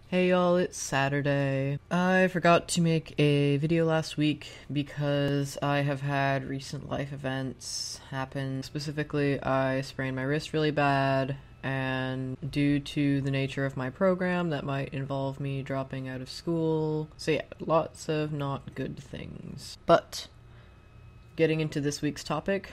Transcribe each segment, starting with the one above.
Hey y'all, it's Saturday. I forgot to make a video last week because I have had recent life events happen. Specifically, I sprained my wrist really bad, and due to the nature of my program, that might involve me dropping out of school. So yeah, lots of not good things. But, getting into this week's topic,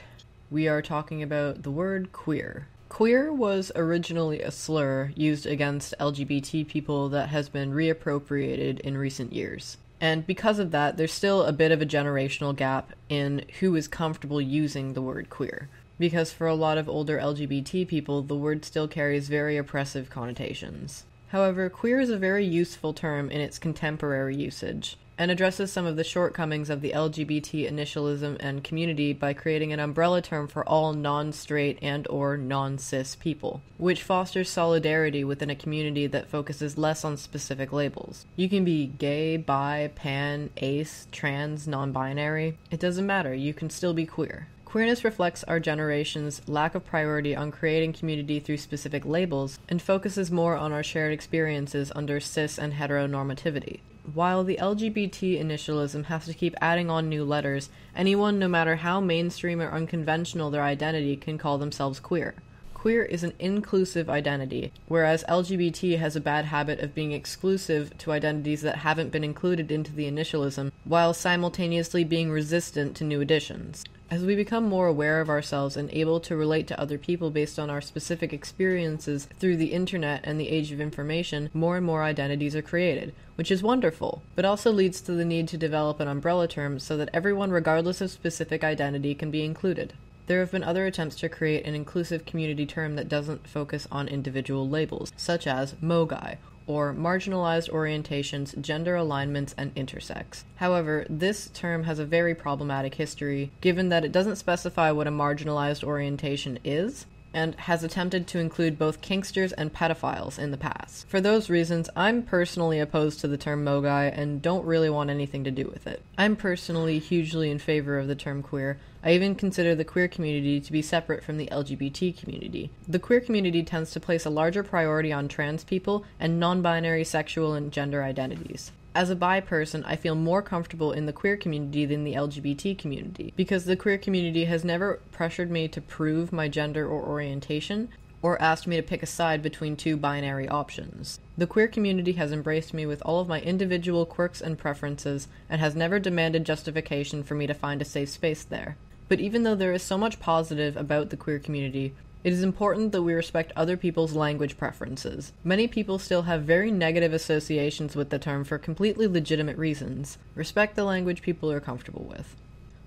we are talking about the word queer. Queer was originally a slur used against LGBT people that has been reappropriated in recent years. And because of that, there's still a bit of a generational gap in who is comfortable using the word queer. Because for a lot of older LGBT people, the word still carries very oppressive connotations. However, queer is a very useful term in its contemporary usage, and addresses some of the shortcomings of the LGBT initialism and community by creating an umbrella term for all non-straight and/or non-cis people, which fosters solidarity within a community that focuses less on specific labels. You can be gay, bi, pan, ace, trans, non-binary. It doesn't matter, you can still be queer. Queerness reflects our generation's lack of priority on creating community through specific labels, and focuses more on our shared experiences under cis and heteronormativity. While the LGBT initialism has to keep adding on new letters, anyone, no matter how mainstream or unconventional their identity, can call themselves queer. Queer is an inclusive identity, whereas LGBT has a bad habit of being exclusive to identities that haven't been included into the initialism, while simultaneously being resistant to new additions. As we become more aware of ourselves and able to relate to other people based on our specific experiences through the internet and the age of information, more and more identities are created, which is wonderful, but also leads to the need to develop an umbrella term so that everyone, regardless of specific identity, can be included. There have been other attempts to create an inclusive community term that doesn't focus on individual labels, such as MOGI, or marginalized orientations, gender alignments, and intersex. However, this term has a very problematic history, given that it doesn't specify what a marginalized orientation is, and has attempted to include both kinksters and pedophiles in the past. For those reasons, I'm personally opposed to the term MOGI and don't really want anything to do with it. I'm personally hugely in favor of the term queer. I even consider the queer community to be separate from the LGBT community. The queer community tends to place a larger priority on trans people and non-binary sexual and gender identities. As a bi person, I feel more comfortable in the queer community than the LGBT community, because the queer community has never pressured me to prove my gender or orientation, or asked me to pick a side between two binary options. The queer community has embraced me with all of my individual quirks and preferences, and has never demanded justification for me to find a safe space there. But even though there is so much positive about the queer community, it is important that we respect other people's language preferences. Many people still have very negative associations with the term for completely legitimate reasons. Respect the language people are comfortable with.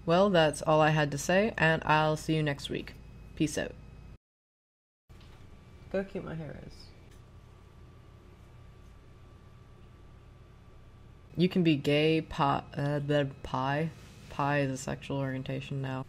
Well, that's all I had to say, and I'll see you next week. Peace out. Look how cute my hair is. You can be gay, pi is a sexual orientation now.